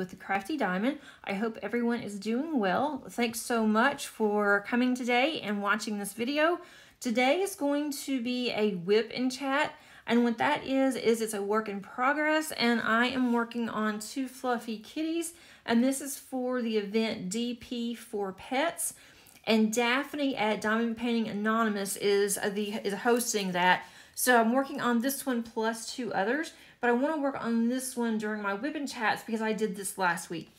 with the Crafty Diamond. I hope everyone is doing well. Thanks so much for coming today and watching this video. Today is going to be a whip and chat, and what that is it's a work in progress, and I am working on 2 Fluffy Kitties, and this is for the event DP for Pets, and Daphne at Diamond Painting Anonymous is hosting that. So I'm working on this one plus 2 others, but I want to work on this one during my whip and chats because I did this last week.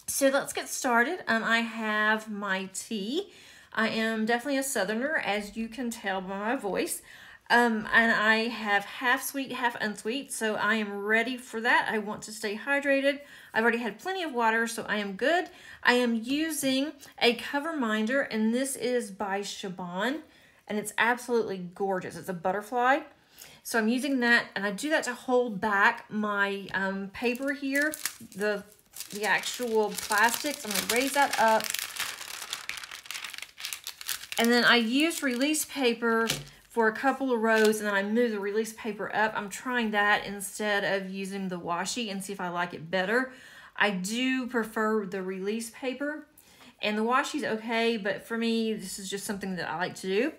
So let's get started. I have my tea. I am definitely a Southerner, as you can tell by my voice. And I have half sweet, half unsweet, so I am ready for that. I want to stay hydrated. I've already had plenty of water, so I am good. I am using a cover minder, and this is by Shoppe, and it's absolutely gorgeous. It's a butterfly. So I'm using that, and I do that to hold back my paper here, the actual plastics. I'm gonna raise that up. And then I use release paper for a couple of rows, and then I move the release paper up. I'm trying that instead of using the washi and see if I like it better. I do prefer the release paper, and the washi's okay, but for me, this is just something that I like to do.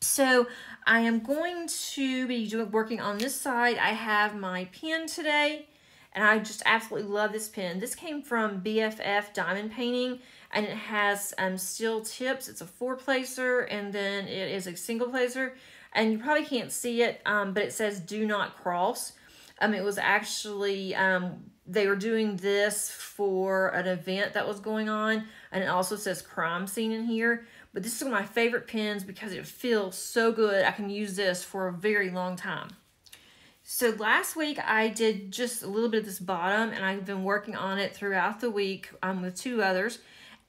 So I am going to be working on this side. I have my pen today, and I just absolutely love this pen. This came from BFF Diamond Painting, and it has steel tips. It's a 4-placer, and then it is a single placer. And you probably can't see it, but it says "Do not cross." It was actually, they were doing this for an event that was going on, and it also says crime scene in here. But this is one of my favorite pens because it feels so good. I can use this for a very long time. So last week I did just a little bit of this bottom, and I've been working on it throughout the week with 2 others.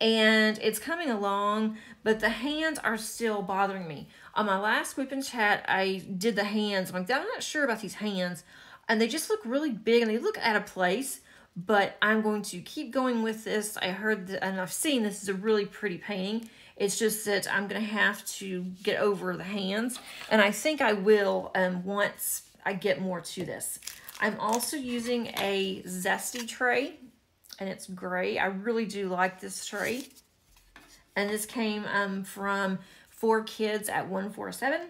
And it's coming along, but the hands are still bothering me. On my last whip and chat, I did the hands. I'm like, I'm not sure about these hands. And they just look really big, and they look out of place. But I'm going to keep going with this. I heard that, and I've seen this is a really pretty painting. It's just that I'm going to have to get over the hands. And I think I will once I get more to this. I'm also using a zesty tray, and it's gray. I really do like this tray. And this came from 4 Kids at 147.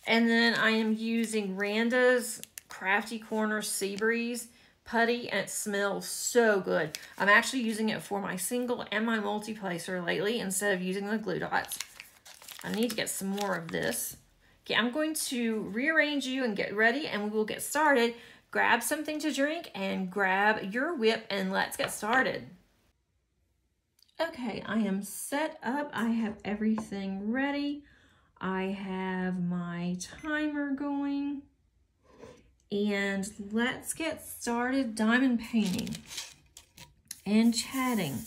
And then I am using Randa's Crafty Corner Sea Breeze putty, and it smells so good. I'm actually using it for my single and my multi-placer lately instead of using the glue dots. I need to get some more of this. Okay, I'm going to rearrange you and get ready, and we will get started. Grab something to drink and grab your whip, and let's get started. Okay, I am set up. I have everything ready. I have my timer going. And let's get started diamond painting and chatting.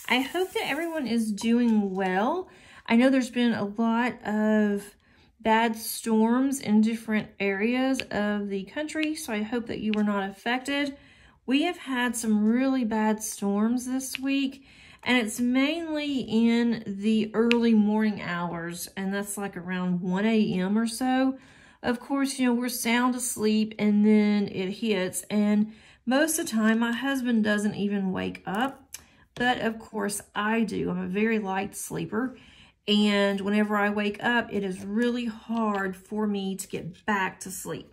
I hope that everyone is doing well. I know there's been a lot of bad storms in different areas of the country, so I hope that you were not affected. We have had some really bad storms this week, and it's mainly in the early morning hours, and that's like around 1 a.m. or so. Of course, you know, we're sound asleep, and then it hits, and most of the time my husband doesn't even wake up, but of course I do. I'm a very light sleeper, and whenever I wake up, it is really hard for me to get back to sleep.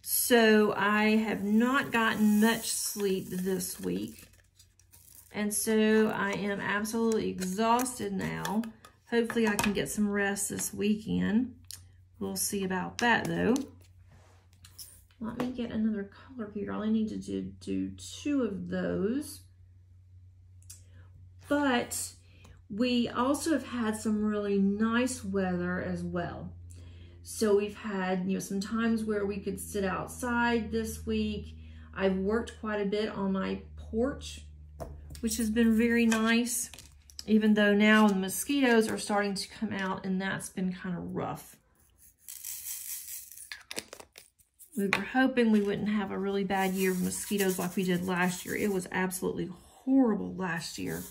So I have not gotten much sleep this week, and so I am absolutely exhausted now. Hopefully I can get some rest this weekend. We'll see about that, though. Let me get another color here. All I need to do 2 of those. But we also have had some really nice weather as well. So we've had, you know, some times where we could sit outside this week. I've worked quite a bit on my porch, which has been very nice, even though now the mosquitoes are starting to come out, and that's been kind of rough. We were hoping we wouldn't have a really bad year of mosquitoes like we did last year. It was absolutely horrible last year.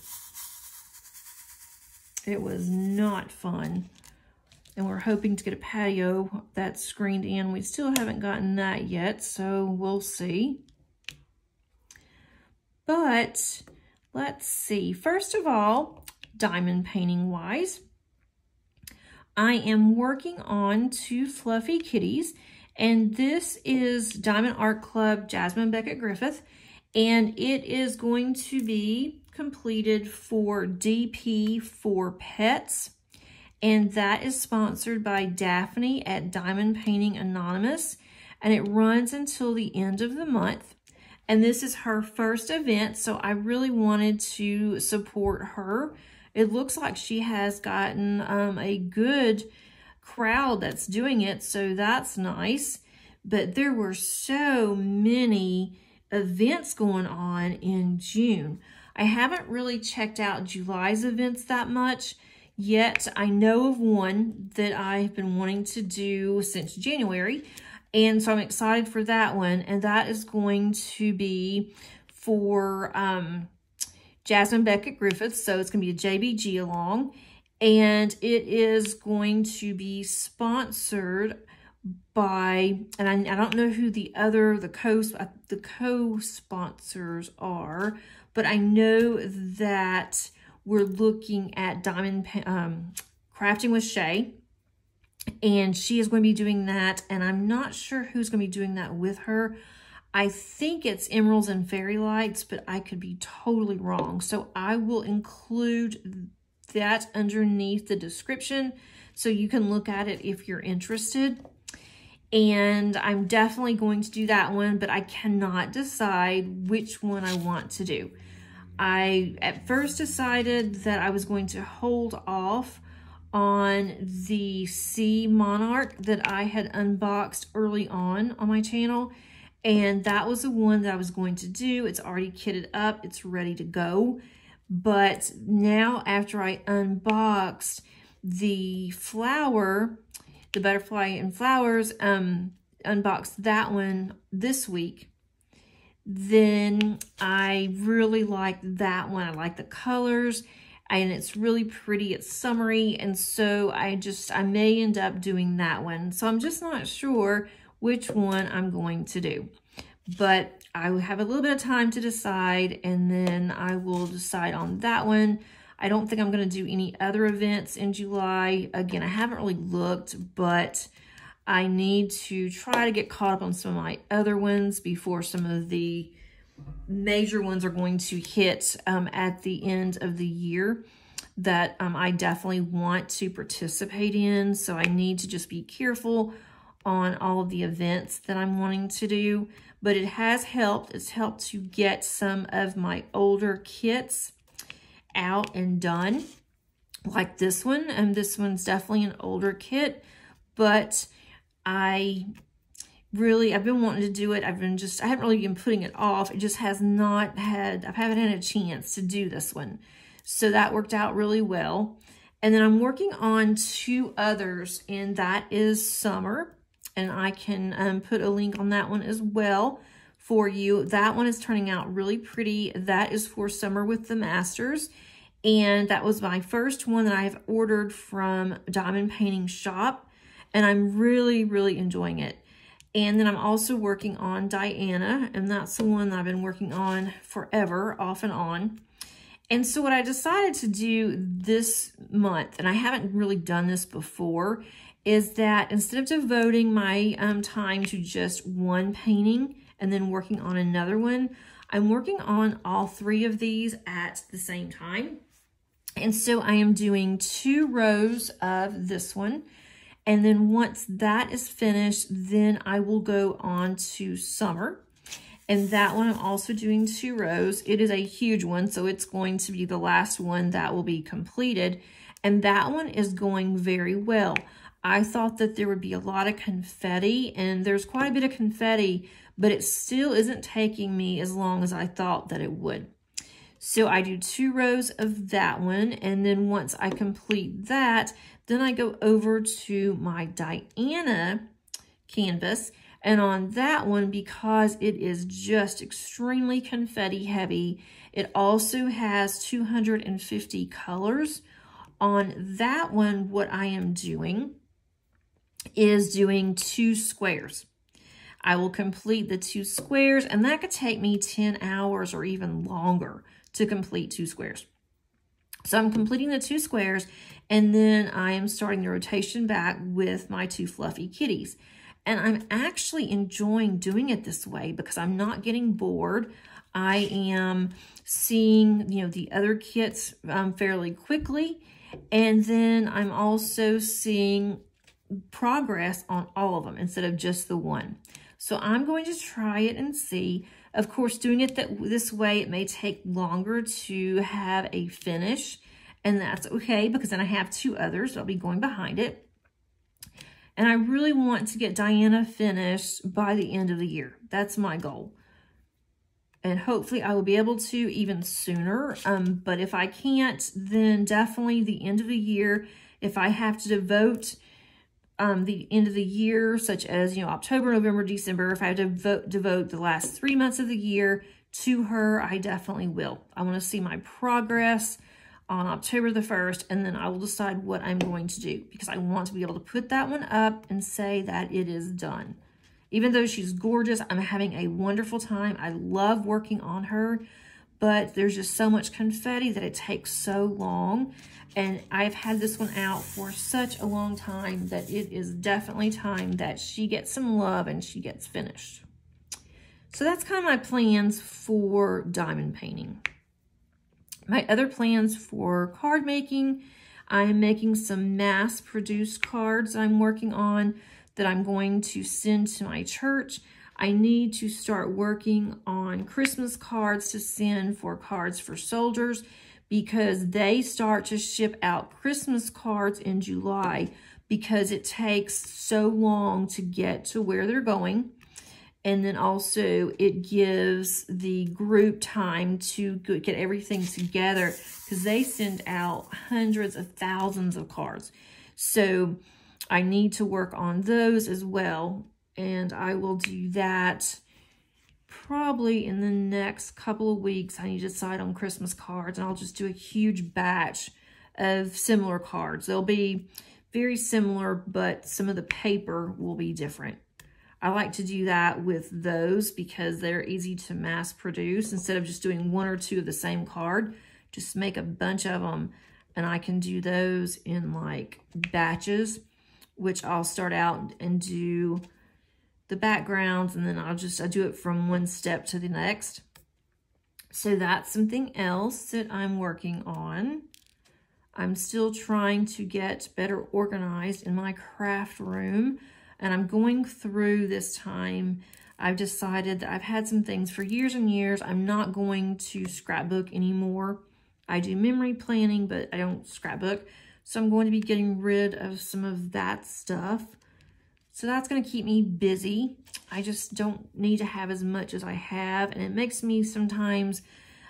It was not fun. And we're hoping to get a patio that's screened in. We still haven't gotten that yet, so we'll see. But let's see. First of all, diamond painting wise, I am working on 2 Fluffy Kitties, and this is Diamond Art Club Jasmine Beckett Griffith, and it is going to be completed for DP for Pets, and that is sponsored by Daphne at Diamond Painting Anonymous, and it runs until the end of the month. And this is her first event, so I really wanted to support her. It looks like she has gotten a good crowd that's doing it, so that's nice. But there were so many events going on in June. I haven't really checked out July's events that much, yet I know of one that I've been wanting to do since January. And so I'm excited for that one. And that is going to be for Jasmine Beckett Griffith. So it's going to be a JBG along. And it is going to be sponsored by, and I don't know who the co-sponsors are, but I know that we're looking at Diamond Crafting with Shay. And she is going to be doing that, and I'm not sure who's going to be doing that with her. I think it's Emeralds and Fairy Lights, but I could be totally wrong. So I will include that underneath the description so you can look at it if you're interested. And I'm definitely going to do that one, but I cannot decide which one I want to do. I at first decided that I was going to hold off on the Sea Monarch that I had unboxed early on my channel. And that was the one that I was going to do. It's already kitted up. It's ready to go. But now after I unboxed the flower, the Butterfly and Flowers, unboxed that one this week, then I really like that one. I like the colors. And it's really pretty, it's summery, and so I may end up doing that one. So I'm just not sure which one I'm going to do. But I have a little bit of time to decide, and then I will decide on that one. I don't think I'm going to do any other events in July. Again, I haven't really looked, but I need to try to get caught up on some of my other ones before some of the major ones are going to hit at the end of the year that I definitely want to participate in. So I need to just be careful on all of the events that I'm wanting to do. But it has helped. It's helped to get some of my older kits out and done, like this one. And this one's definitely an older kit, but I've been wanting to do it. I haven't really been putting it off. It just I haven't had a chance to do this one. So that worked out really well. And then I'm working on 2 others, and that is Summer. And I can put a link on that one as well for you. That one is turning out really pretty. That is for Summer with the Masters. And that was my first one that I have ordered from Diamond Painting Shop. And I'm really, really enjoying it. And then I'm also working on Diana, and that's the one that I've been working on forever, off and on. And so what I decided to do this month, and I haven't really done this before, is that instead of devoting my time to just one painting and then working on another one, I'm working on all 3 of these at the same time. And so I am doing 2 rows of this one. And then once that is finished, then I will go on to Summer. And that one I'm also doing 2 rows. It is a huge one, so it's going to be the last one that will be completed. And that one is going very well. I thought that there would be a lot of confetti, and there's quite a bit of confetti, but it still isn't taking me as long as I thought that it would. So I do 2 rows of that one, and then once I complete that, then I go over to my Diana canvas, and on that one, because it is just extremely confetti heavy, it also has 250 colors. On that one, what I am doing is doing 2 squares. I will complete the 2 squares, and that could take me 10 hours or even longer to complete 2 squares. So I'm completing the 2 squares, and then I am starting the rotation back with my 2 Fluffy Kitties. And I'm actually enjoying doing it this way because I'm not getting bored. I am seeing, you know, the other kits fairly quickly. And then I'm also seeing progress on all of them instead of just the one. So I'm going to try it and see. Of course, doing it this way, it may take longer to have a finish. And that's okay because then I have 2 others. So I'll be going behind it. And I really want to get Diana finished by the end of the year. That's my goal. And hopefully I will be able to even sooner. But if I can't, then definitely the end of the year. If I have to devote the end of the year, such as, you know, October, November, December, if I have to devote the last 3 months of the year to her, I definitely will. I want to see my progress on October the 1st, and then I will decide what I'm going to do because I want to be able to put that one up and say that it is done. Even though she's gorgeous, I'm having a wonderful time. I love working on her, but there's just so much confetti that it takes so long. And I've had this one out for such a long time that it is definitely time that she gets some love and she gets finished. So that's kind of my plans for diamond painting. My other plans for card making, I am making some mass-produced cards I'm working on that I'm going to send to my church. I need to start working on Christmas cards to send for Cards for Soldiers because they start to ship out Christmas cards in July because it takes so long to get to where they're going. And then also it gives the group time to get everything together because they send out hundreds of thousands of cards. So I need to work on those as well. And I will do that probably in the next couple of weeks. I need to decide on Christmas cards, and I'll just do a huge batch of similar cards. They'll be very similar, but some of the paper will be different. I like to do that with those because they're easy to mass produce. Instead of just doing 1 or 2 of the same card, just make a bunch of them, and I can do those in like batches, which I'll start out and do the backgrounds, and then I do it from one step to the next. So that's something else that I'm working on. I'm still trying to get better organized in my craft room. And I'm going through this time. I've decided that I've had some things for years and years. I'm not going to scrapbook anymore. I do memory planning, but I don't scrapbook. So I'm going to be getting rid of some of that stuff. So that's going to keep me busy. I just don't need to have as much as I have. And it makes me sometimes,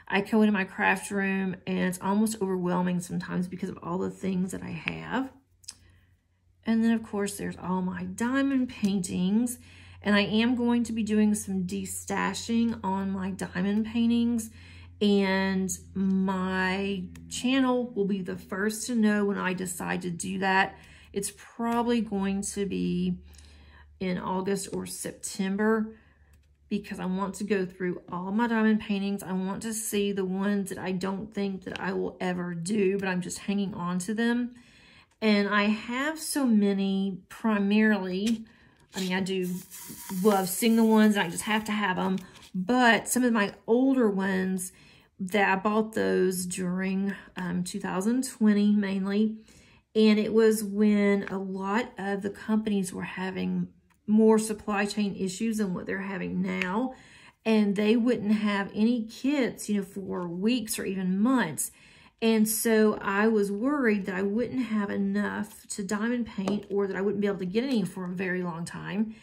I go into my craft room and it's almost overwhelming sometimes because of all the things that I have. And then, of course, there's all my diamond paintings. And I am going to be doing some destashing on my diamond paintings. And my channel will be the first to know when I decide to do that. It's probably going to be in August or September because I want to go through all my diamond paintings. I want to see the ones that I don't think that I will ever do, but I'm just hanging on to them. And I have so many primarily, I mean, I do love seeing the ones and I just have to have them, but some of my older ones that I bought those during 2020 mainly, and it was when a lot of the companies were having more supply chain issues than what they're having now, and they wouldn't have any kits, you know, for weeks or even months. And so I was worried that I wouldn't have enough to diamond paint or that I wouldn't be able to get any for a very long time.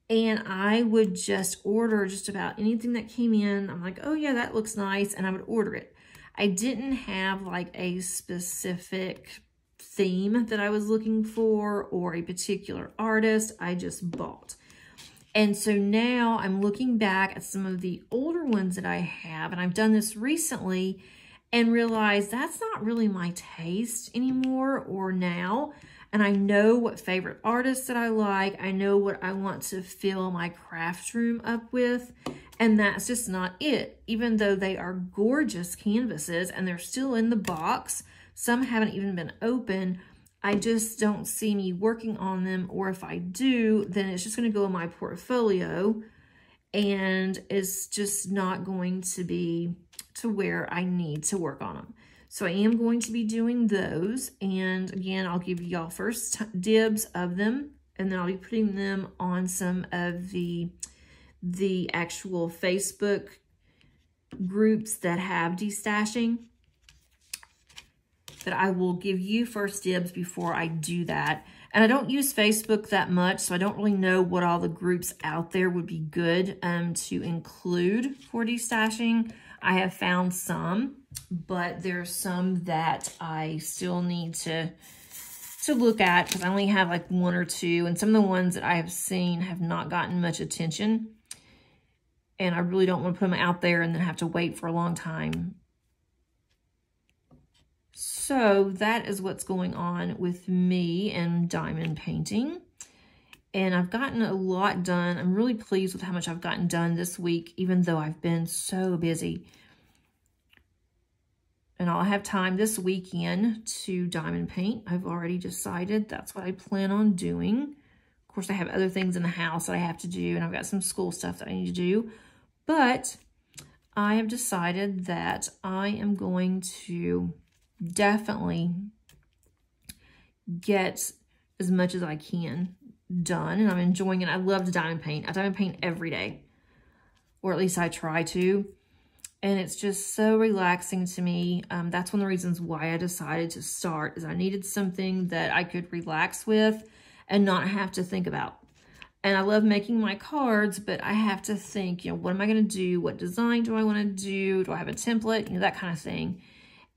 And I would just order just about anything that came in. I'm like, oh yeah, that looks nice. And I would order it. I didn't have like a specific theme that I was looking for or a particular artist. I just bought. And so now I'm looking back at some of the older ones that I have, and I've done this recently, and realize that's not really my taste anymore or now. and I know what favorite artists that I like. I know what I want to fill my craft room up with, and that's just not it. Even though they are gorgeous canvases and they're still in the box, some haven't even been open, I just don't see me working on them, or if I do, then it's just going to go in my portfolio and it's just not going to be to where I need to work on them. So I am going to be doing those, and again, I'll give y'all first dibs of them, and then I'll be putting them on some of the actual Facebook groups that have destashing. But I will give you first dibs before I do that. And I don't use Facebook that much, so I don't really know what all the groups out there would be good to include for destashing. I have found some, but there's some that I still need to look at, because I only have like 1 or 2, and some of the ones that I have seen have not gotten much attention. And I really don't want to put them out there and then have to wait for a long time. So that is what's going on with me and diamond painting. And I've gotten a lot done. I'm really pleased with how much I've gotten done this week, even though I've been so busy. And I'll have time this weekend to diamond paint. I've already decided that's what I plan on doing. Of course, I have other things in the house that I have to do, and I've got some school stuff that I need to do. But I have decided that I am going to definitely get as much as I can done, and I'm enjoying it. I love to diamond paint. I diamond paint every day, or at least I try to, and it's just so relaxing to me. That's one of the reasons why I decided to start, is I needed something that I could relax with and not have to think about. And I love making my cards, but I have to think, you know, what am I going to do? What design do I want to do? Do I have a template? You know, that kind of thing.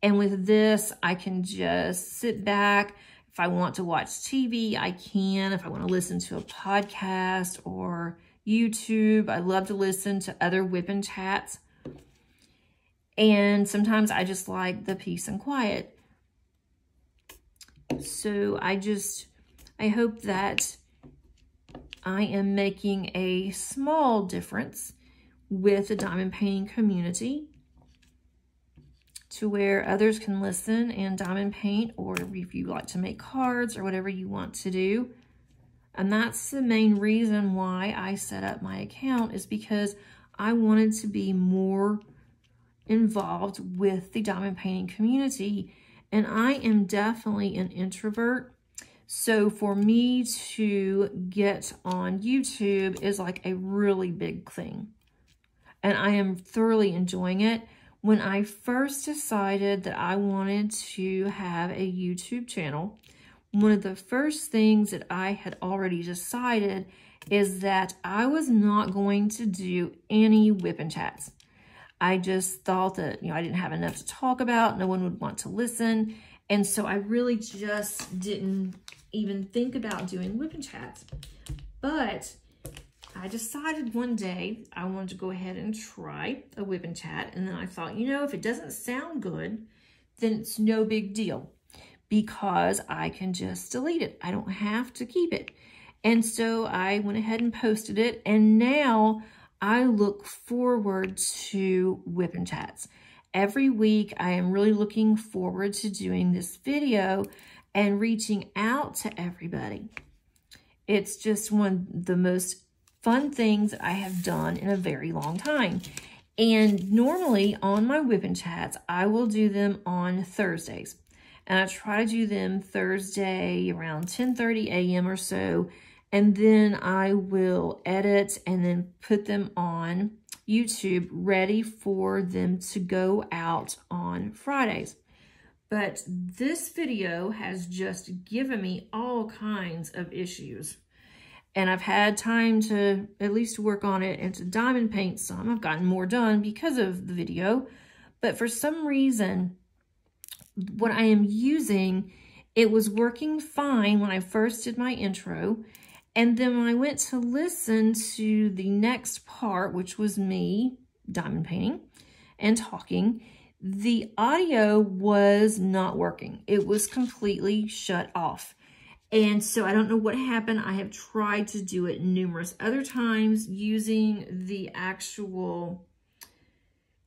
And with this, I can just sit back. If I want to watch TV, I can. If I want to listen to a podcast or YouTube, I love to listen to other whip and chats. And sometimes I just like the peace and quiet. So I hope that I am making a small difference with the diamond painting community, to where others can listen and diamond paint, or if you like to make cards or whatever you want to do. And that's the main reason why I set up my account, is because I wanted to be more involved with the diamond painting community. And I am definitely an introvert. So for me to get on YouTube is like a really big thing. And I am thoroughly enjoying it. When I first decided that I wanted to have a YouTube channel, one of the first things that I had already decided is that I was not going to do any whip and chats. I just thought that, you know, I didn't have enough to talk about. No one would want to listen. And so I really just didn't even think about doing whip and chats. But I decided one day I wanted to go ahead and try a whip and chat. And then I thought, you know, if it doesn't sound good, then it's no big deal, because I can just delete it. I don't have to keep it. And so I went ahead and posted it. And now I look forward to whip and chats. Every week I am really looking forward to doing this video and reaching out to everybody. It's just one of the most fun things that I have done in a very long time. And normally on my whip and chats, I will do them on Thursdays. And I try to do them Thursday around 10:30 a.m. or so. And then I will edit and then put them on YouTube ready for them to go out on Fridays. But this video has just given me all kinds of issues. And I've had time to at least work on it and to diamond paint some. I've gotten more done because of the video. But for some reason, what I am using, it was working fine when I first did my intro. And then when I went to listen to the next part, which was me diamond painting and talking, the audio was not working. It was completely shut off. And so I don't know what happened. I have tried to do it numerous other times using the actual,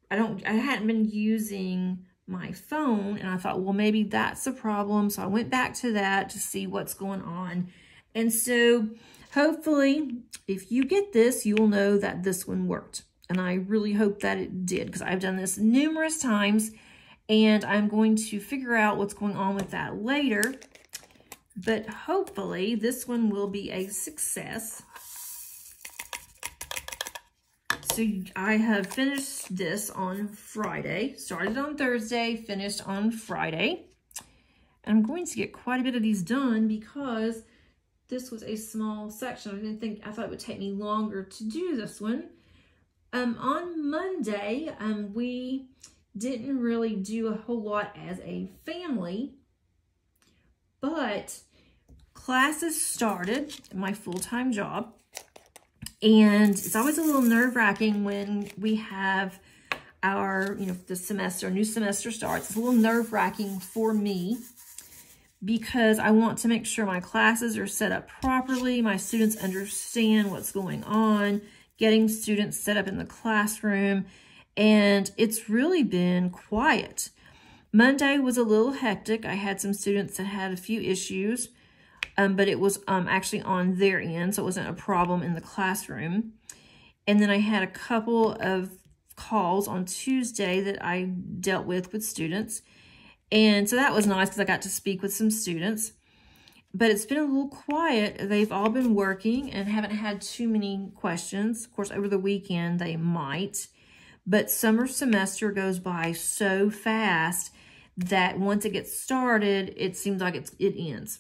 I hadn't been using my phone, and I thought, well, maybe that's the problem. So I went back to that to see what's going on. And so hopefully if you get this, you will know that this one worked. And I really hope that it did, because I've done this numerous times, and I'm going to figure out what's going on with that later. But hopefully this one will be a success. So I have finished this on Friday. Started on Thursday, finished on Friday. And I'm going to get quite a bit of these done because this was a small section. I thought it would take me longer to do this one. On Monday, we didn't really do a whole lot as a family, but classes started at my full-time job, and it's always a little nerve-wracking when we have our, the semester, new semester starts. It's a little nerve-wracking for me because I want to make sure my classes are set up properly, my students understand what's going on, getting students set up in the classroom, and it's really been quiet. Monday was a little hectic. I had some students that had a few issues, but it was actually on their end, so it wasn't a problem in the classroom. And then I had a couple of calls on Tuesday that I dealt with students. And so that was nice because I got to speak with some students. But it's been a little quiet. They've all been working and haven't had too many questions. Of course, over the weekend, they might. But summer semester goes by so fast that once it gets started, it seems like it ends.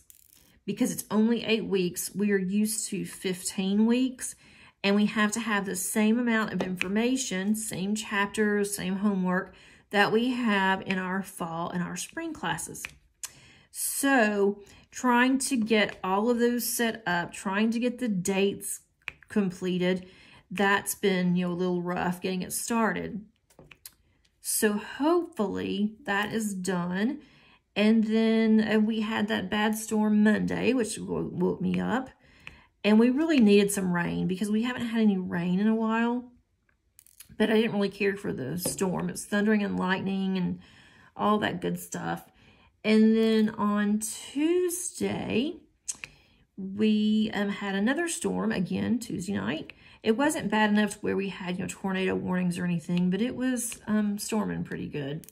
Because it's only 8 weeks, we are used to 15 weeks. And we have to have the same amount of information, same chapters, same homework that we have in our fall and our spring classes. So trying to get all of those set up, trying to get the dates completed, that's been, a little rough getting it started. So hopefully that is done. And then we had that bad storm Monday, which woke me up. And we really needed some rain because we haven't had any rain in a while. But I didn't really care for the storm. It's thundering and lightning and all that good stuff. And then on Tuesday, we had another storm again Tuesday night. It wasn't bad enough to where we had, tornado warnings or anything, but it was storming pretty good.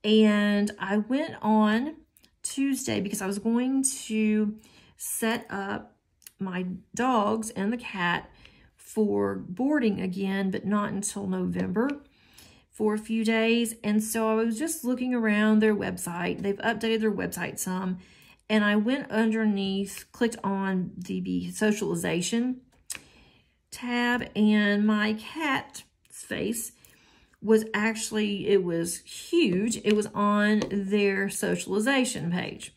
And I went on Tuesday because I was going to set up my dogs and the cat for boarding again, but not until November for a few days. And so I was just looking around their website. They've updated their website some. And I went underneath, clicked on the socialization tab, and my cat's face was actually, it was huge. It was on their socialization page.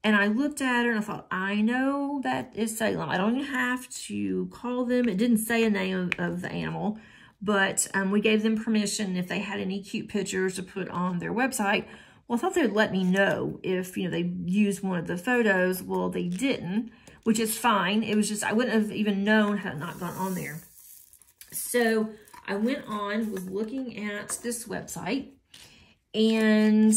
And I looked at her and I thought, I know that is Salem. I don't even have to call them. It didn't say a name of the animal, but we gave them permission if they had any cute pictures to put on their website. Well, I thought they'd let me know if, they used one of the photos. Well, they didn't, which is fine. It was just, I wouldn't have even known had it not gone on there. So I went on, was looking at this website, and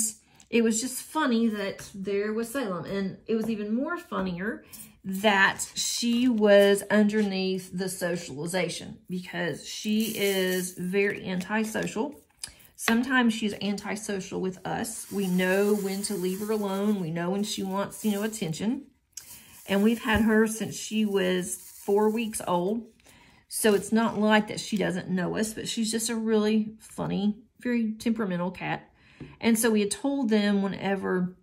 it was just funny that there was Salem. And it was even more funnier that she was underneath the socialization because she is very antisocial. Sometimes she's antisocial with us. We know when to leave her alone. We know when she wants, attention. And we've had her since she was 4 weeks old. So it's not like that she doesn't know us, but she's just a really funny, very temperamental cat. And so we had told them whenever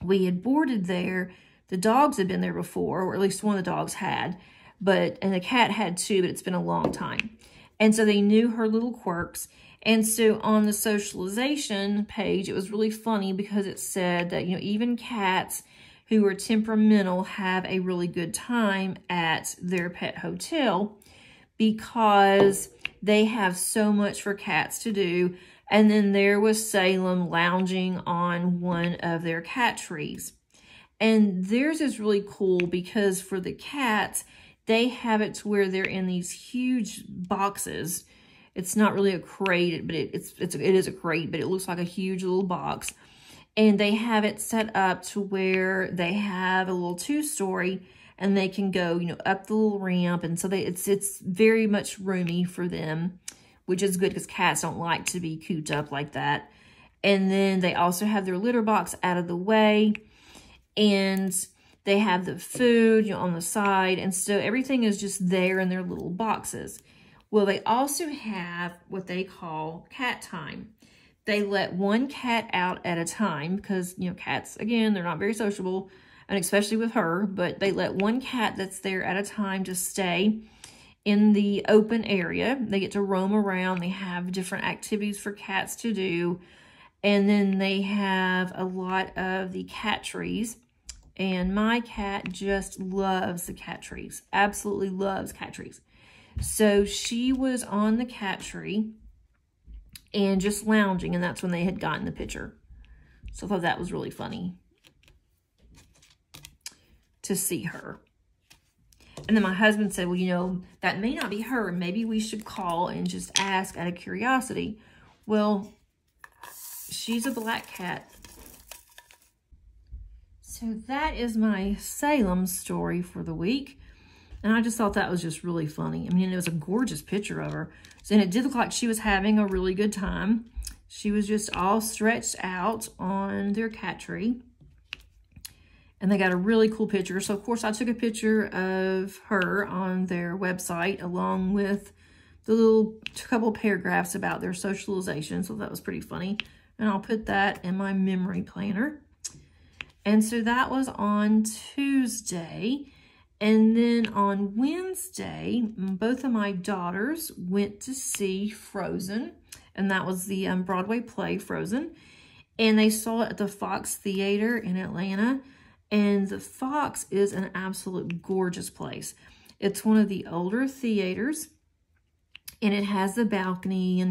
we had boarded there, the dogs had been there before, or at least one of the dogs had, and the cat had too, but it's been a long time. And so they knew her little quirks. And so on the socialization page, it was really funny because it said that, even cats who are temperamental have a really good time at their pet hotel because they have so much for cats to do. And then there was Salem lounging on one of their cat trees. And theirs is really cool because for the cats, they have it to where they're in these huge boxes. It's not really a crate, but it is a crate, but it looks like a huge little box. And they have it set up to where they have a little 2-story, and they can go, you know, up the little ramp. And so it's very much roomy for them, which is good because cats don't like to be cooped up like that. And then they also have their litter box out of the way, and they have the food, you know, on the side. And so everything is just there in their little boxes. Well, they also have what they call cat time. They let one cat out at a time because, you know, cats, again, they're not very sociable, and especially with her, but they let one cat that's there at a time to stay in the open area. They get to roam around. They have different activities for cats to do. And then they have a lot of the cat trees. And my cat just loves the cat trees. Absolutely loves cat trees. So she was on the cat tree and just lounging, and that's when they had gotten the picture. So I thought that was really funny to see her. And then my husband said, well, you know, that may not be her. Maybe we should call and just ask out of curiosity. Well, she's a black cat. So that is my Salem story for the week. And I just thought that was just really funny. I mean, it was a gorgeous picture of her. And it did look like she was having a really good time. She was just all stretched out on their cat tree. And they got a really cool picture. So, of course, I took a picture of her on their website along with the little couple paragraphs about their socialization. So that was pretty funny. And I'll put that in my memory planner. And so that was on Tuesday. And then on Wednesday, both of my daughters went to see Frozen. And that was the Broadway play, Frozen. And they saw it at the Fox Theater in Atlanta. And the Fox is an absolute gorgeous place. It's one of the older theaters. And it has a balcony.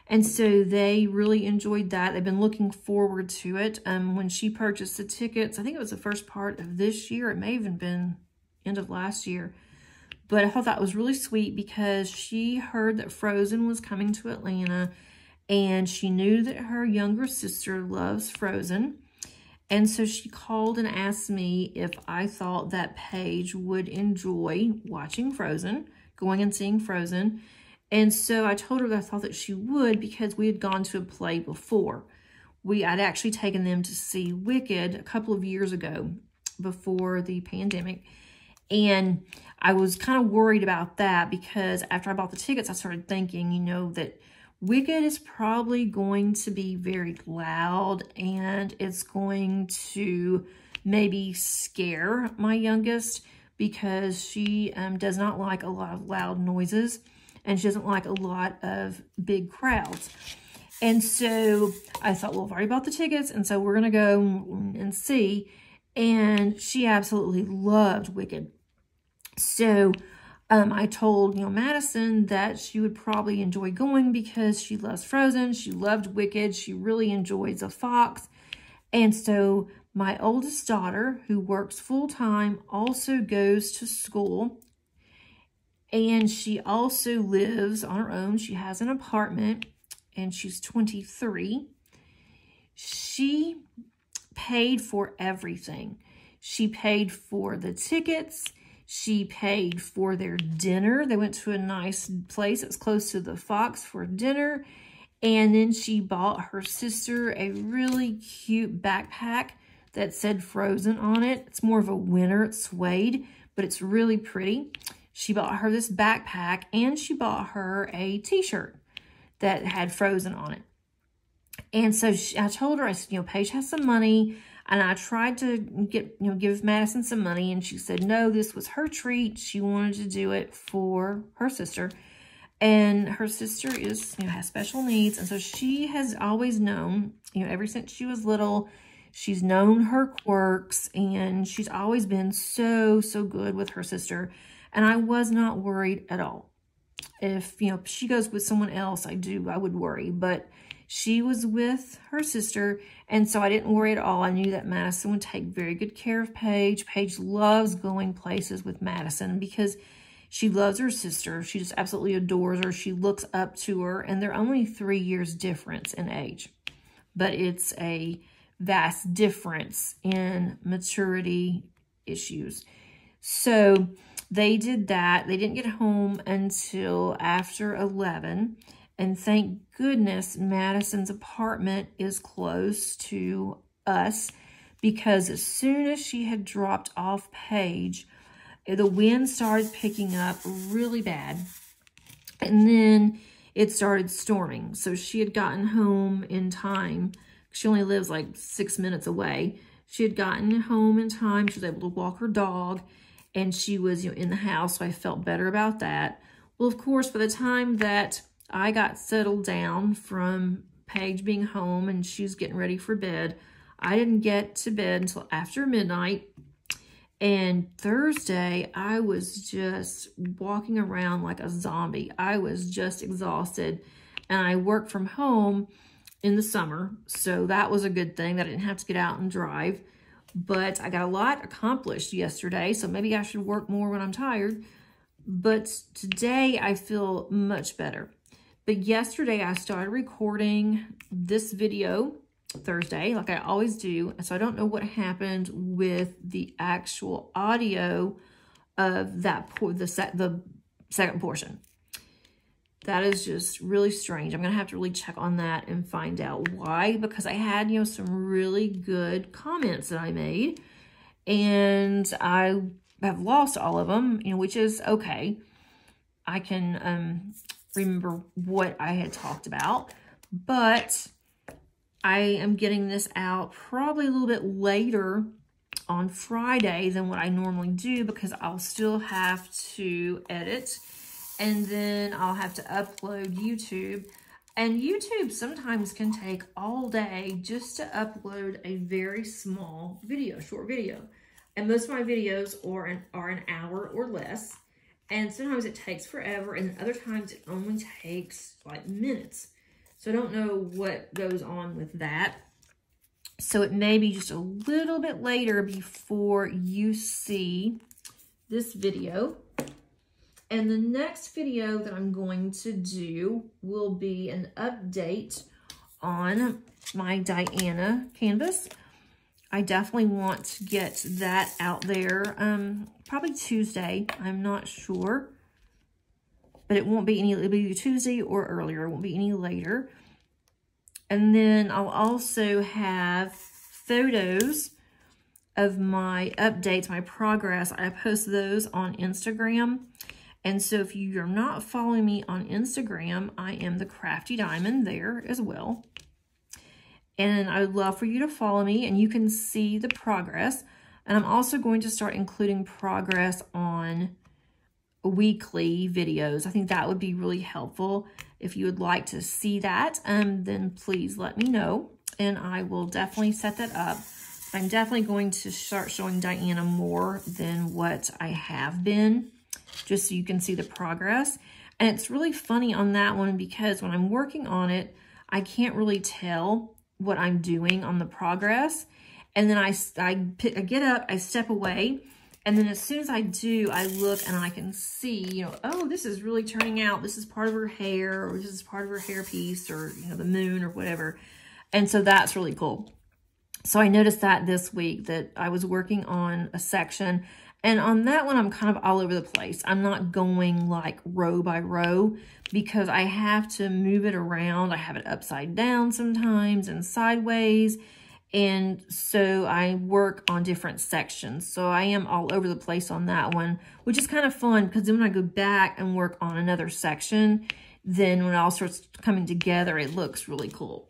And so they really enjoyed that. They've been looking forward to it. When she purchased the tickets, I think it was the first part of this year. It may have even been end of last year. But I thought that was really sweet because she heard that Frozen was coming to Atlanta, and she knew that her younger sister loves Frozen. And so she called and asked me if I thought that Paige would enjoy watching Frozen, going and seeing Frozen. And so I told her that I thought that she would because we had gone to a play before. I'd actually taken them to see Wicked a couple of years ago before the pandemic. And I was kind of worried about that because after I bought the tickets, I started thinking, you know, that Wicked is probably going to be very loud, and it's going to maybe scare my youngest because she does not like a lot of loud noises, and she doesn't like a lot of big crowds. And so I thought, well, I've already bought the tickets, and so we're going to go and see. And she absolutely loved Wicked. So I told, you know, Madison that she would probably enjoy going because she loves Frozen. She loved Wicked. She really enjoys the Fox. And so my oldest daughter, who works full-time, also goes to school. And she also lives on her own. She has an apartment, and she's 23. She paid for everything. She paid for the tickets. She paid for their dinner. They went to a nice place that's close to the Fox for dinner. And then she bought her sister a really cute backpack that said Frozen on it. It's more of a winter. It's suede, but it's really pretty. She bought her this backpack, and she bought her a t-shirt that had Frozen on it. And so I told her, I said, you know, Paige has some money. And I tried to give Madison some money, and she said, no, this was her treat. She wanted to do it for her sister. And her sister is, has special needs. And so she has always known, ever since she was little, she's known her quirks, and she's always been so, so good with her sister. And I was not worried at all. If, she goes with someone else, I would worry. But She was with her sister, and so I didn't worry at all. I knew that Madison would take very good care of Paige. Paige loves going places with Madison because she loves her sister. She just absolutely adores her. She looks up to her, and they're only 3 years difference in age. But it's a vast difference in maturity issues. So they did that. They didn't get home until after 11. And thank goodness Madison's apartment is close to us, because as soon as she had dropped off Paige, the wind started picking up really bad. And then it started storming. So she had gotten home in time. She only lives like 6 minutes away. She had gotten home in time. She was able to walk her dog, and she was, in the house. So I felt better about that. Well, of course, by the time that I got settled down from Paige being home and she was getting ready for bed, I didn't get to bed until after midnight. And Thursday, I was just walking around like a zombie. I was just exhausted. And I work from home in the summer, so that was a good thing that I didn't have to get out and drive. But I got a lot accomplished yesterday, so maybe I should work more when I'm tired. But today, I feel much better. But yesterday, I started recording this video Thursday, like I always do. So I don't know what happened with the actual audio of that the second portion. That is just really strange. I'm going to have to really check on that and find out why, because I had, some really good comments that I made, and I have lost all of them, which is okay. I can remember what I had talked about, but I am getting this out probably a little bit later on Friday than what I normally do, because I'll still have to edit, and then I'll have to upload YouTube. And YouTube sometimes can take all day just to upload a very small video, short video. And most of my videos are an hour or less. And sometimes it takes forever, and other times it only takes like minutes. So I don't know what goes on with that. So it may be just a little bit later before you see this video. And the next video that I'm going to do will be an update on my Diana canvas. I definitely want to get that out there, probably Tuesday. I'm not sure, but it won't be it'll be Tuesday or earlier. It won't be any later. And then I'll also have photos of my updates, my progress. I post those on Instagram. And so if you're not following me on Instagram, I am the Crafty Diamond there as well. And I would love for you to follow me, and you can see the progress. And I'm also going to start including progress on weekly videos. I think that would be really helpful. If you would like to see that, then please let me know, and I will definitely set that up. I'm definitely going to start showing Diana more than what I have been, just so you can see the progress. And it's really funny on that one, because when I'm working on it, I can't really tell what I'm doing on the progress. And then I get up, I step away, and then as soon as I do, I look and I can see, oh, this is really turning out. This is part of her hair, or this is part of her hairpiece, or, the moon or whatever. And so that's really cool. So I noticed that this week, that I was working on a section, and on that one, I'm kind of all over the place. I'm not going like row by row, because I have to move it around. I have it upside down sometimes and sideways. And so I work on different sections. So I am all over the place on that one, which is kind of fun, because then when I go back and work on another section, then when it all starts coming together, it looks really cool.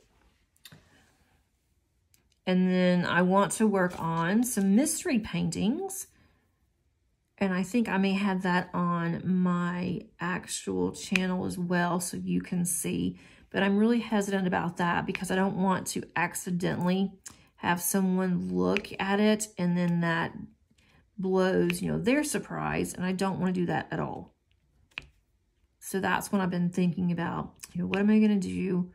And then I want to work on some mystery paintings. And I think I may have that on my actual channel as well, so you can see. But I'm really hesitant about that, because I don't want to accidentally have someone look at it and then that blows, their surprise. And I don't want to do that at all. So that's what I've been thinking about. What am I going to do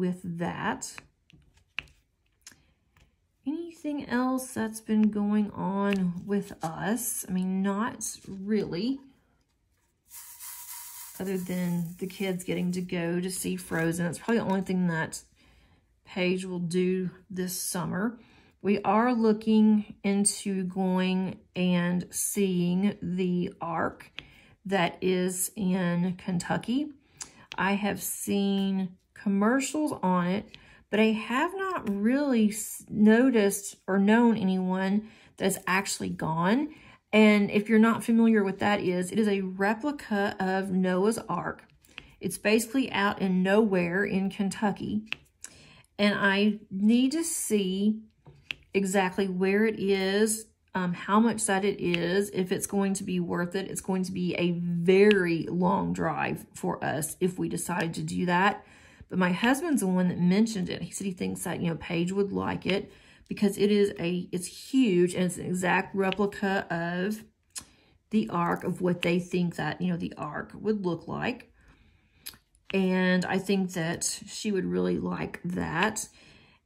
with that. Anything else that's been going on with us? I mean, not really. Other than the kids getting to go to see Frozen. It's probably the only thing that Paige will do this summer. We are looking into going and seeing the Ark that is in Kentucky. I have seen commercials on it, but I have not really noticed or known anyone that's actually gone. And if you're not familiar with that is, it is a replica of Noah's Ark. It's basically out in nowhere in Kentucky. And I need to see exactly where it is, how much that it is, if it's going to be worth it. It's going to be a very long drive for us if we decide to do that. But my husband's the one that mentioned it. He said he thinks that, you know, Paige would like it because it's huge and it's an exact replica of the Ark, of what they think that, you know, the Ark would look like. And I think that she would really like that.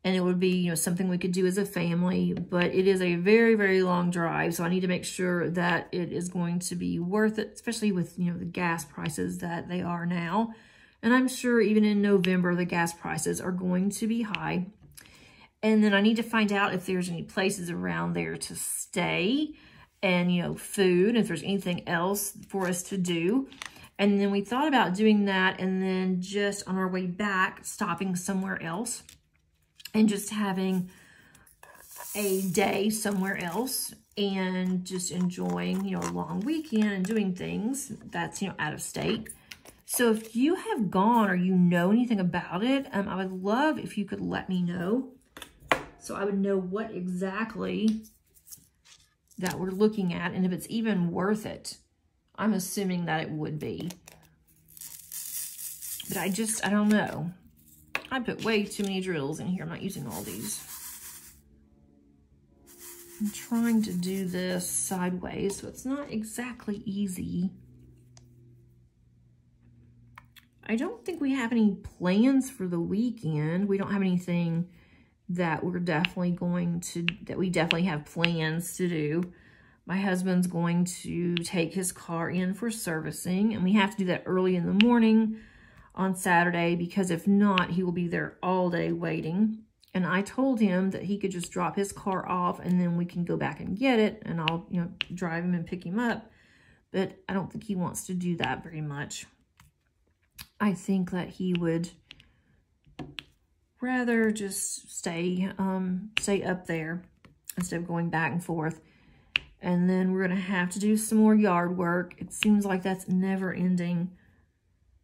And it would be, you know, something we could do as a family. But it is a very, very long drive. So I need to make sure that it is going to be worth it, especially with, you know, the gas prices that they are now. And I'm sure even in November, the gas prices are going to be high. And then I need to find out if there's any places around there to stay and, you know, food, if there's anything else for us to do. And then we thought about doing that and then just on our way back, stopping somewhere else and just having a day somewhere else and just enjoying, you know, a long weekend and doing things that's, you know, out of state. So if you have gone or you know anything about it, I would love if you could let me know. So I would know what exactly that we're looking at and if it's even worth it. I'm assuming that it would be. But I don't know. I put way too many drills in here. I'm not using all these. I'm trying to do this sideways, so it's not exactly easy. I don't think we have any plans for the weekend. We don't have anything that we're definitely going to, that we definitely have plans to do. My husband's going to take his car in for servicing, and we have to do that early in the morning on Saturday because if not, he will be there all day waiting. And I told him that he could just drop his car off and then we can go back and get it and I'll, you know, drive him and pick him up. But I don't think he wants to do that very much. I think that he would rather just stay up there instead of going back and forth. And then we're going to have to do some more yard work. It seems like that's never ending,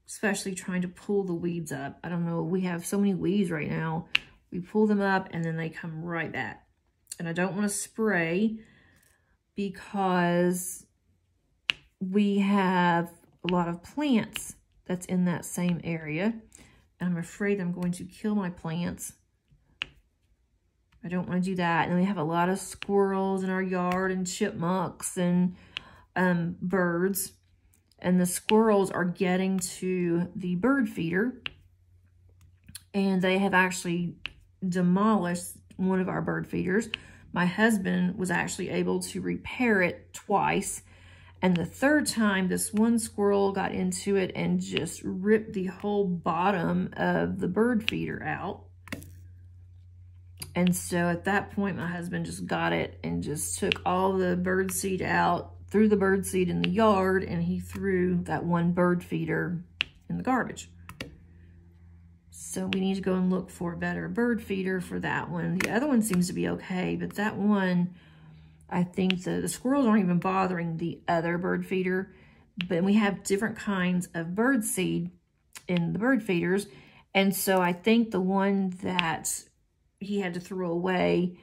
especially trying to pull the weeds up. I don't know. We have so many weeds right now. We pull them up and then they come right back. And I don't want to spray because we have a lot of plants that's in that same area. And I'm afraid I'm going to kill my plants. I don't want to do that. And we have a lot of squirrels in our yard and chipmunks and birds. And the squirrels are getting to the bird feeder. And they have actually demolished one of our bird feeders. My husband was actually able to repair it twice. And the third time, this one squirrel got into it and just ripped the whole bottom of the bird feeder out. And so at that point, my husband just got it and just took all the bird seed out, threw the bird seed in the yard, and he threw that one bird feeder in the garbage. So we need to go and look for a better bird feeder for that one. The other one seems to be okay, but that one, I think the squirrels aren't even bothering the other bird feeder. But we have different kinds of bird seed in the bird feeders. And so I think the one that he had to throw away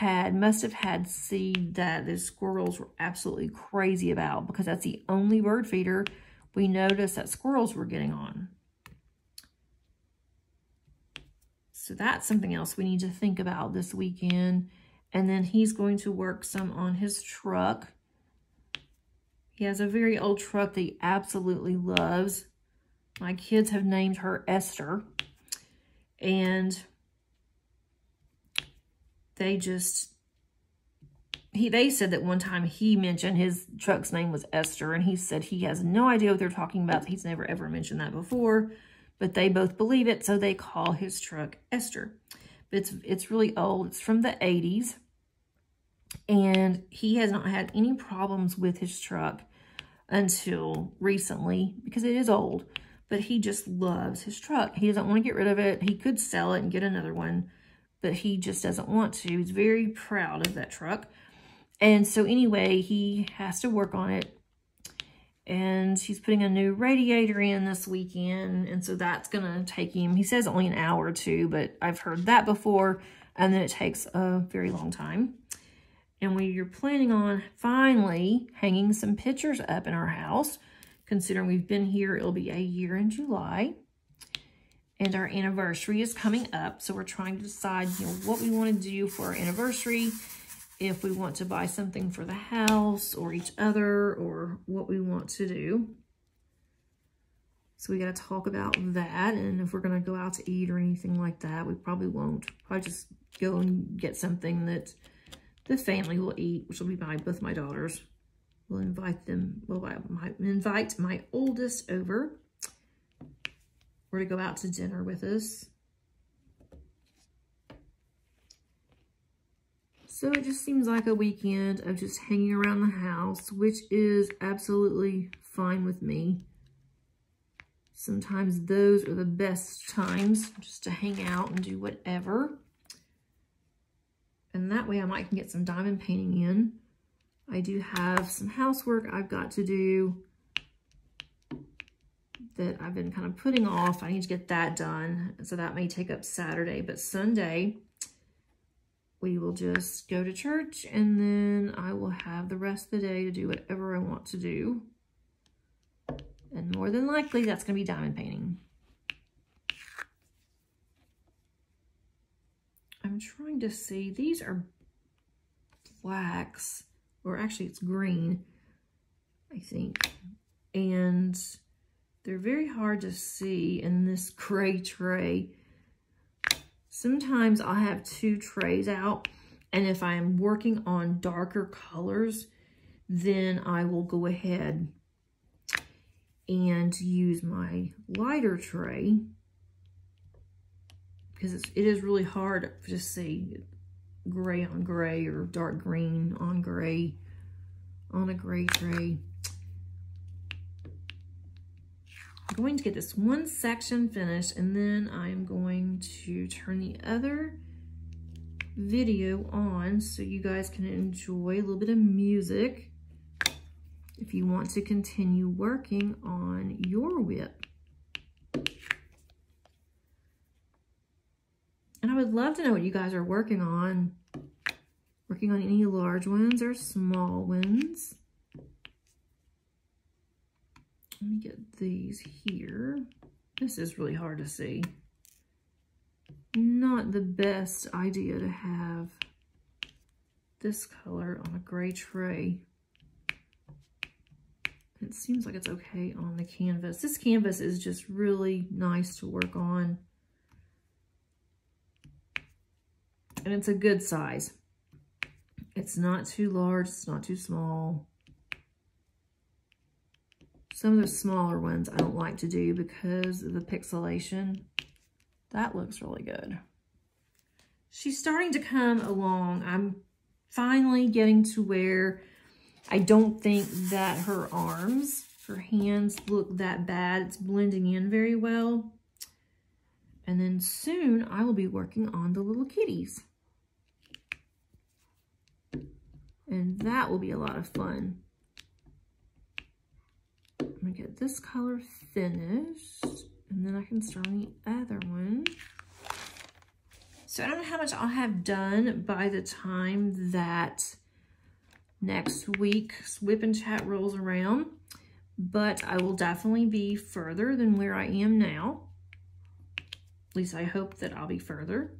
must have had seed that the squirrels were absolutely crazy about, because that's the only bird feeder we noticed that squirrels were getting on. So that's something else we need to think about this weekend. And then he's going to work some on his truck. He has a very old truck that he absolutely loves. My kids have named her Esther. And they said that one time he mentioned his truck's name was Esther, and he said he has no idea what they're talking about. He's never ever mentioned that before, but they both believe it, so they call his truck Esther. But it's really old. It's from the 80s, and he has not had any problems with his truck until recently because it is old, but he just loves his truck. He doesn't want to get rid of it. He could sell it and get another one, but he just doesn't want to. He's very proud of that truck. And so anyway, he has to work on it, and he's putting a new radiator in this weekend, and so that's going to take him, he says only an hour or two, but I've heard that before, and then it takes a very long time. And we are planning on finally hanging some pictures up in our house. Considering we've been here, it'll be a year in July, and our anniversary is coming up, so we're trying to decide, you know, what we want to do for our anniversary. If we want to buy something for the house or each other, or what we want to do. So we got to talk about that. And if we're going to go out to eat or anything like that, we probably won't. Probably just go and get something that the family will eat, which will be both my daughters. We'll invite them. Well, I might invite my oldest over, or to go out to dinner with us. So it just seems like a weekend of just hanging around the house, which is absolutely fine with me. Sometimes those are the best times, just to hang out and do whatever. And that way I might can get some diamond painting in. I do have some housework I've got to do that I've been kind of putting off. I need to get that done. So that may take up Saturday, but Sunday we will just go to church, and then I will have the rest of the day to do whatever I want to do. And more than likely, that's going to be diamond painting. I'm trying to see. These are blacks, or actually it's green, I think. And they're very hard to see in this gray tray. Sometimes I'll have two trays out, and if I am working on darker colors, then I will go ahead and use my lighter tray, because it is really hard to see gray on gray or dark green on gray on a gray tray. I'm going to get this one section finished, and then I'm going to turn the other video on so you guys can enjoy a little bit of music if you want to continue working on your whip. And I would love to know what you guys are working on. Working on any large ones or small ones. Let me get these here. This is really hard to see. Not the best idea to have this color on a gray tray. It seems like it's okay on the canvas. This canvas is just really nice to work on. And it's a good size. It's not too large, it's not too small. Some of the smaller ones I don't like to do because of the pixelation. That looks really good. She's starting to come along. I'm finally getting to where I don't think that her arms, her hands look that bad. It's blending in very well. And then soon I will be working on the little kitties. And that will be a lot of fun. I'm gonna get this color finished, and then I can start on the other one. So I don't know how much I'll have done by the time that next week's Whip and Chat rolls around, but I will definitely be further than where I am now. At least I hope that I'll be further.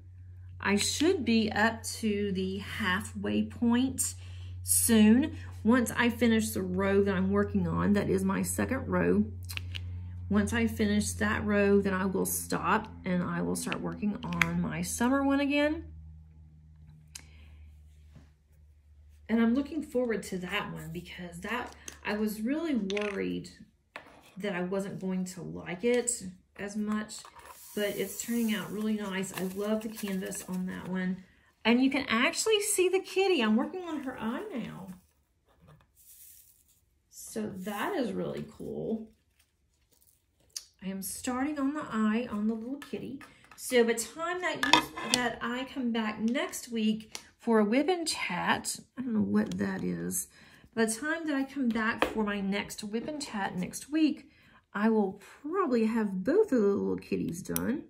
I should be up to the halfway point soon. Once I finish the row that I'm working on, that is my second row, Once I finish that row, then I will stop and I will start working on my summer one again. And I'm looking forward to that one because I was really worried that I wasn't going to like it as much, but it's turning out really nice. I love the canvas on that one. And you can actually see the kitty. I'm working on her eye now. So that is really cool. I am starting on the eye on the little kitty. So by the time that I come back next week for a whip and chat, I don't know what that is. By the time that I come back for my next whip and chat next week, I will probably have both of the little kitties done.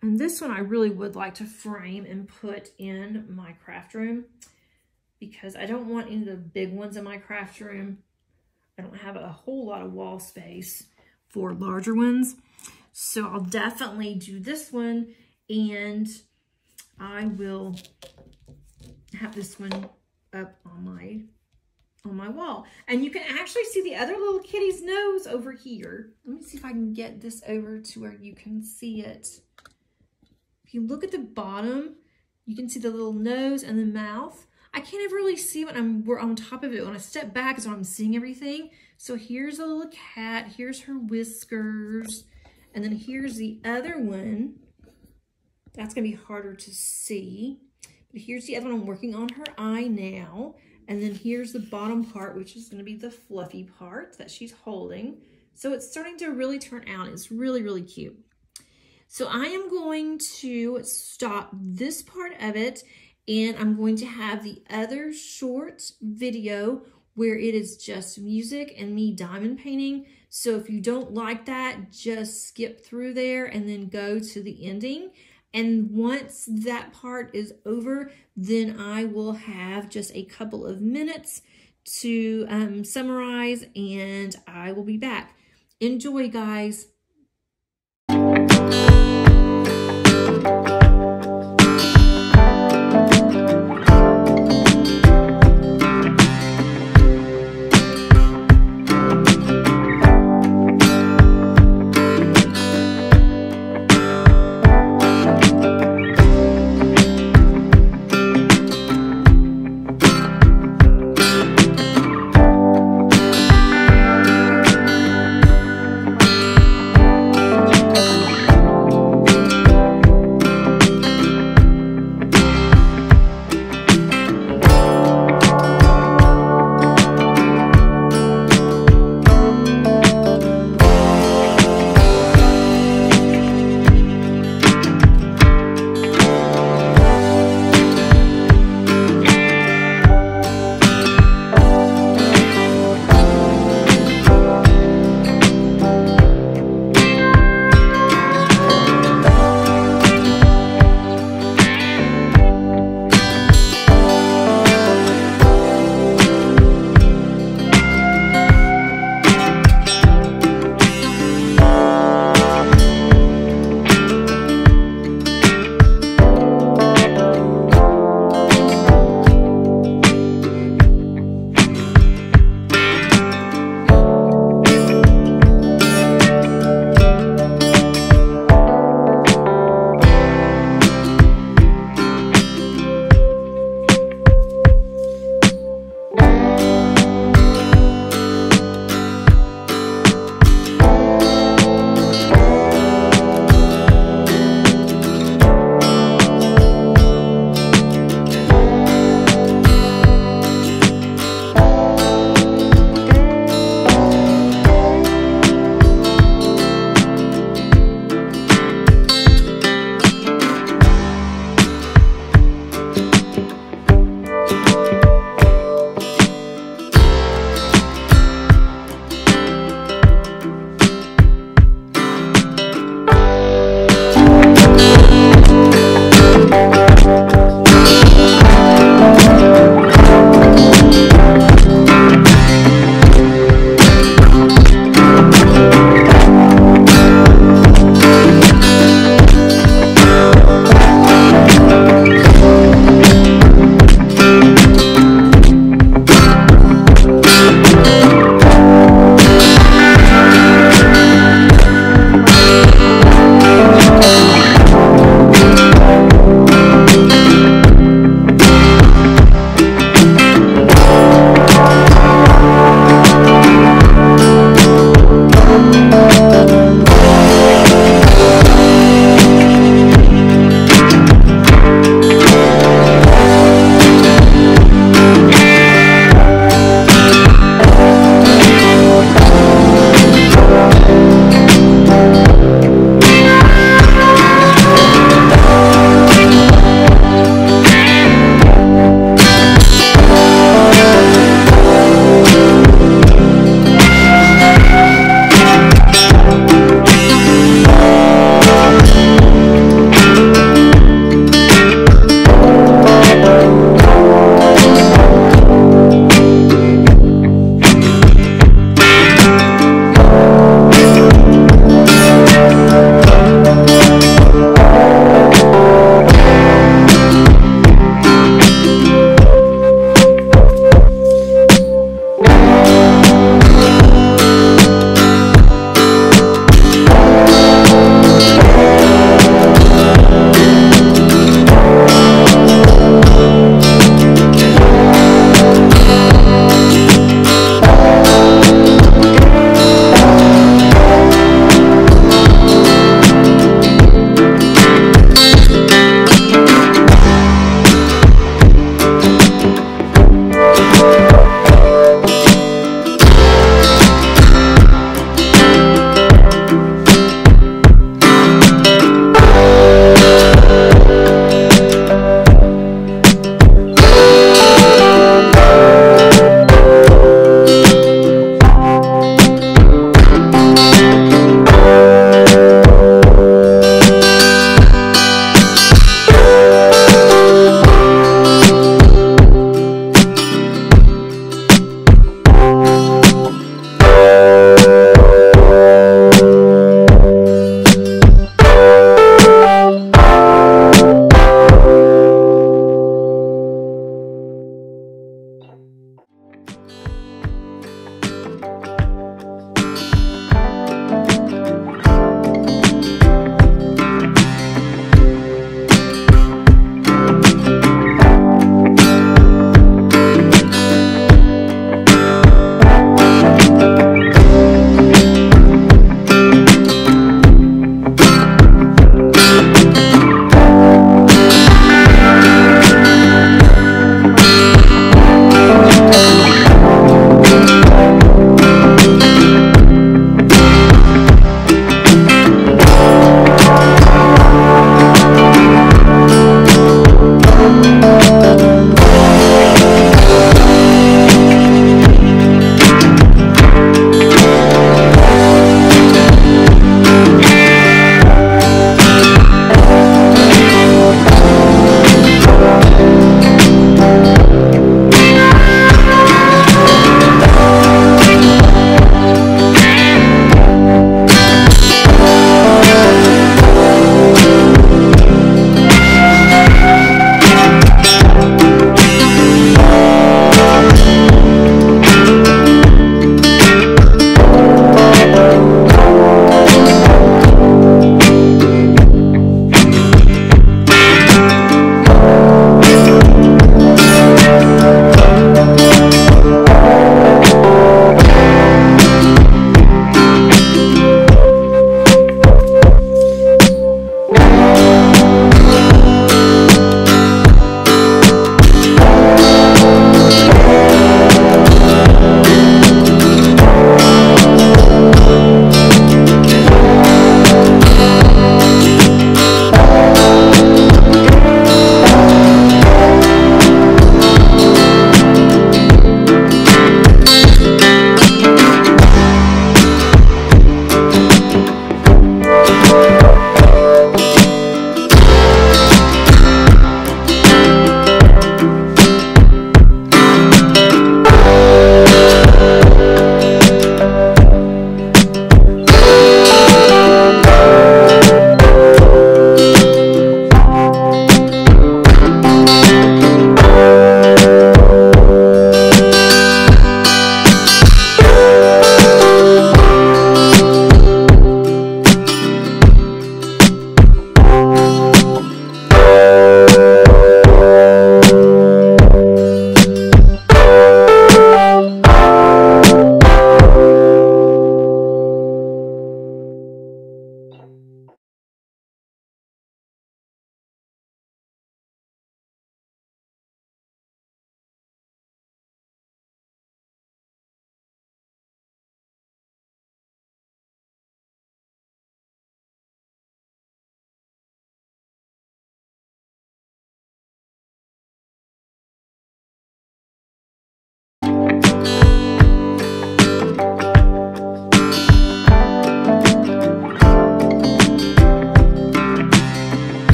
And this one I really would like to frame and put in my craft room because I don't want any of the big ones in my craft room. I don't have a whole lot of wall space for larger ones. So I'll definitely do this one, and I will have this one up on my wall. And you can actually see the other little kitty's nose over here. Let me see if I can get this over to where you can see it. If you look at the bottom, you can see the little nose and the mouth. I can't ever really see when we're on top of it. When I step back is when I'm seeing everything. So here's a little cat. Here's her whiskers. And then here's the other one. That's going to be harder to see. But here's the other one. I'm working on her eye now. And then here's the bottom part, which is going to be the fluffy part that she's holding. So it's starting to really turn out. It's really, really cute. So I am going to stop this part of it, and I'm going to have the other short video where it is just music and me diamond painting. So if you don't like that, just skip through there and then go to the ending. And once that part is over, then I will have just a couple of minutes to summarize, and I will be back. Enjoy, guys.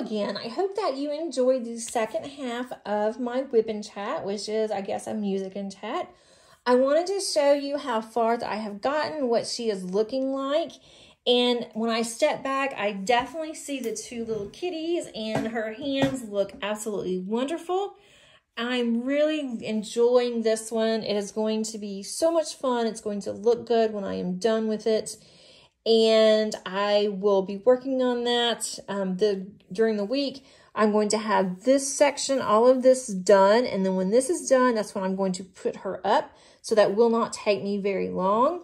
again, I hope that you enjoyed the second half of my whip and chat, which is, I guess, a music and chat. I wanted to show you how far that I have gotten, what she is looking like. And when I step back, I definitely see the two little kitties, and her hands look absolutely wonderful. I'm really enjoying this one. It is going to be so much fun. It's going to look good when I am done with it. And I will be working on that during the week. I'm going to have this section, all of this done. And then when this is done, that's when I'm going to put her up. So that will not take me very long.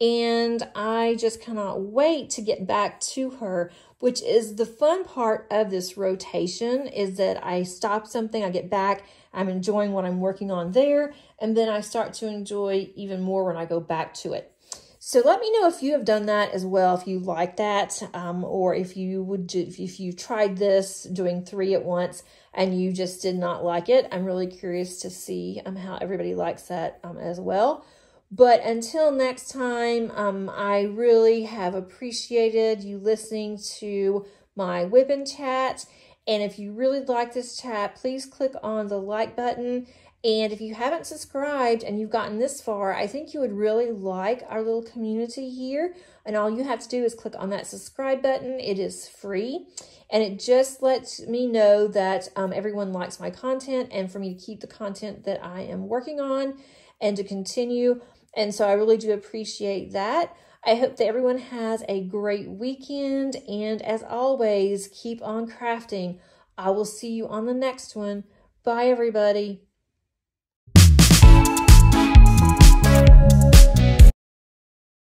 And I just cannot wait to get back to her, which is the fun part of this rotation, is that I stop something, I get back, I'm enjoying what I'm working on there, and then I start to enjoy even more when I go back to it. So let me know if you have done that as well, if you like that, or if you tried this, doing 3 at once, and you just did not like it. I'm really curious to see how everybody likes that as well. But until next time, I really have appreciated you listening to my whip and chat. And if you really like this chat, please click on the like button. And if you haven't subscribed and you've gotten this far, I think you would really like our little community here. And all you have to do is click on that subscribe button. It is free. And it just lets me know that everyone likes my content, and for me to keep the content that I am working on and to continue. And so I really do appreciate that. I hope that everyone has a great weekend. And as always, keep on crafting. I will see you on the next one. Bye, everybody.